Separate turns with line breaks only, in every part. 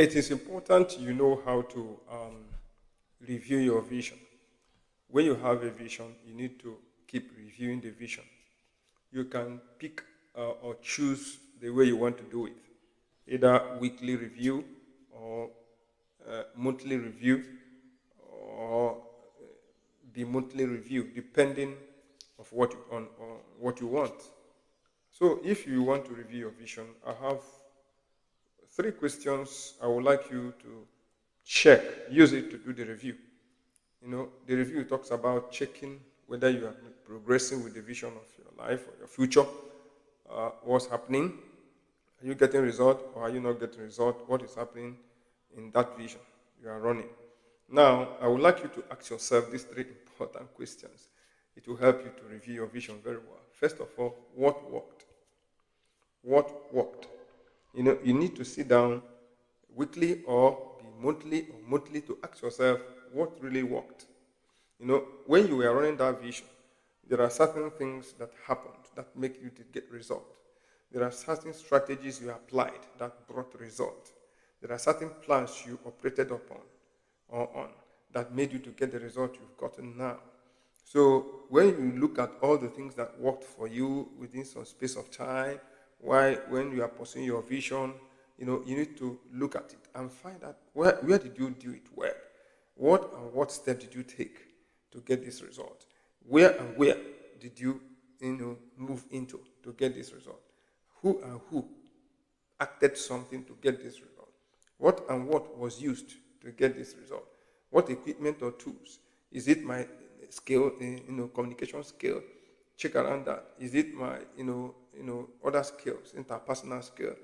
It is important you know how to review your vision. When you have a vision, you need to keep reviewing the vision. You can pick or choose the way you want to do it, either weekly review or monthly review or the monthly review, depending of what you want. So, if you want to review your vision, I have three questions I would like you to check. Use it to do the review. The review talks about checking whether you are progressing with the vision of your life or your future. What's happening? Are you getting result or are you not getting result? What is happening in that vision you are running? Now, I would like you to ask yourself these three important questions. It will help you to review your vision very well. First of all, what worked? What worked? You need to sit down weekly or be monthly to ask yourself what really worked. When you were running that vision, there are certain things that happened that make you to get result. There are certain strategies you applied that brought result. There are certain plans you operated upon or on that made you to get the result you've gotten now. So when you look at all the things that worked for you within some space of time, when you are pursuing your vision, you need to look at it and find out where did you do it well? What step did you take to get this result? Where did you move into to get this result? Who acted something to get this result? What was used to get this result? What equipment or tools? Is it my skill, communication skill? Check around that. Is it my, other skills, interpersonal skill?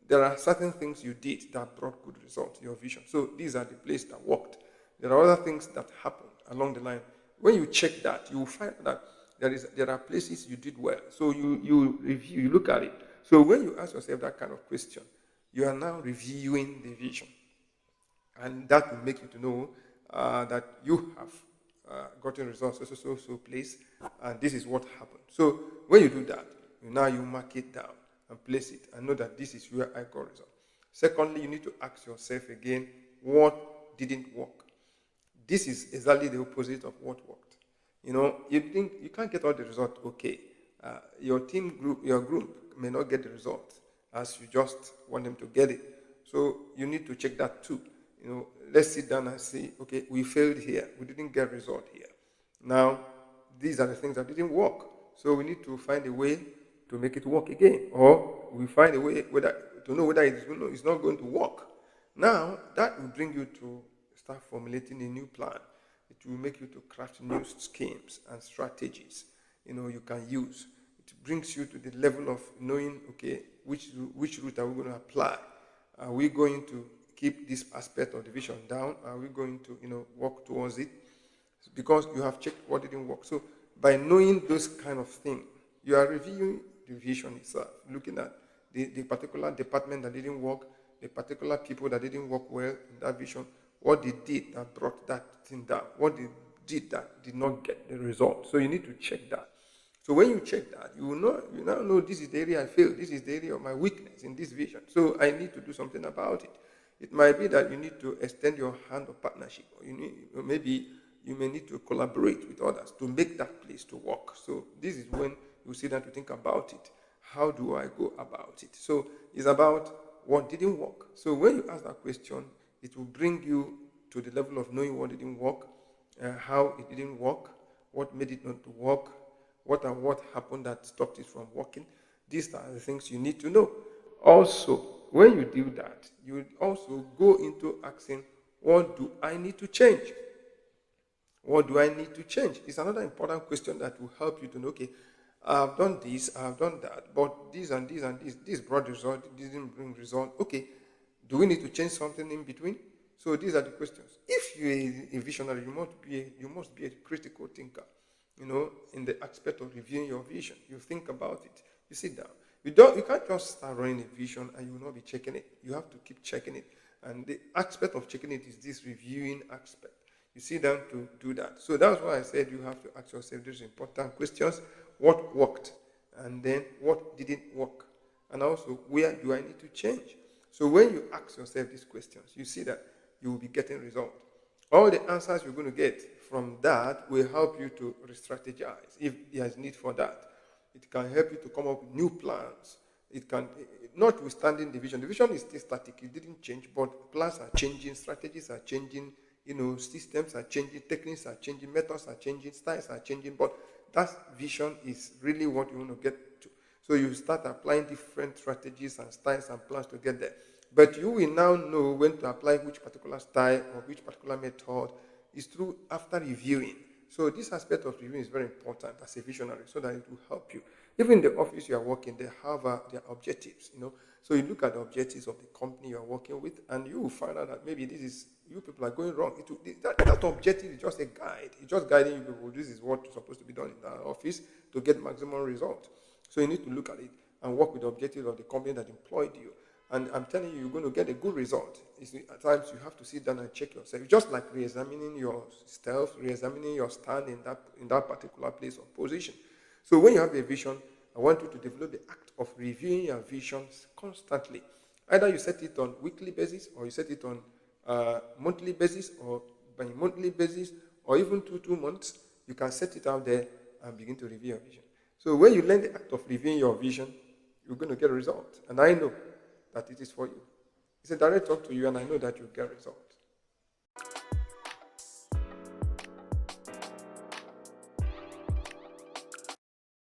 There are certain things you did that brought good results to your vision. So these are the places that worked. There are other things that happened along the line. When you check that, you will find that there are places you did well. So you review, you look at it. So when you ask yourself that kind of question, you are now reviewing the vision. And that will make you to know that you have gotten results so place, and this is what happened. So when you do that, you mark it down and place it and know that this is where I got result. Secondly, you need to ask yourself again, what didn't work? This is exactly the opposite of what worked. You think you can't get all the result. Okay, your group may not get the result as you just want them to get it. So you need to check that too. Let's sit down and see, okay, we failed here. We didn't get result here. Now, these are the things that didn't work. So we need to find a way to make it work again. Or we find a way to know whether it's not going to work. Now, that will bring you to start formulating a new plan. It will make you to craft new schemes and strategies, you can use. It brings you to the level of knowing, okay, which route are we going to apply? Are we going to keep this aspect of the vision down? Are we going to, work towards it? Because you have checked what didn't work. So by knowing those kind of things, you are reviewing the vision itself, looking at the particular department that didn't work, the particular people that didn't work well in that vision, what they did that brought that thing down, what they did that did not get the result. So you need to check that. So when you check that, you now know this is the area I failed, this is the area of my weakness in this vision. So I need to do something about it. It might be that you need to extend your hand of partnership, or maybe you may need to collaborate with others to make that place to work. So this is when you sit down to think about it. How do I go about it? So it's about what didn't work. So when you ask that question, it will bring you to the level of knowing what didn't work, how it didn't work, what made it not to work, what happened that stopped it from working. These are the things you need to know. Also, when you do that, you also go into asking, what do I need to change? What do I need to change? It's another important question that will help you to know, okay, I've done this, I've done that, but this and this and this brought result, this didn't bring result. Okay, do we need to change something in between? So these are the questions. If you're a visionary, you must be a critical thinker. In the aspect of reviewing your vision, you think about it. You sit down. You can't just start running a vision and you will not be checking it. You have to keep checking it. And the aspect of checking it is this reviewing aspect. You sit down to do that. So that's why I said you have to ask yourself these important questions. What worked? And then what didn't work? And also, where do I need to change? So when you ask yourself these questions, you see that you will be getting results. All the answers you're going to get from that will help you to re-strategize if there is need for that. It can help you to come up with new plans. It can, notwithstanding the vision. The vision is still static. It didn't change, but plans are changing, strategies are changing, systems are changing, techniques are changing, methods are changing, styles are changing, but that vision is really what you want to get to. So you start applying different strategies and styles and plans to get there. But you will now know when to apply which particular style or which particular method is through after reviewing. So this aspect of reviewing is very important as a visionary so that it will help you. Even the office you are working, they have their objectives, So you look at the objectives of the company you are working with, and you will find out that maybe you people are going wrong. That objective is just a guide. It's just guiding you people. This is what is supposed to be done in the office to get maximum result. So you need to look at it and work with the objectives of the company that employed you. And I'm telling you, you're going to get a good result. At times you have to sit down and check yourself. It's just like re-examining yourself, re-examining your stand in that particular place or position. So when you have a vision, I want you to develop the act of reviewing your visions constantly. Either you set it on weekly basis, or you set it on monthly basis, or bi-monthly basis, or even 2 months. You can set it out there and begin to review your vision. So when you learn the act of reviewing your vision, you're going to get a result. And I know that it is for you. It's a direct talk to you, and I know that you'll get results.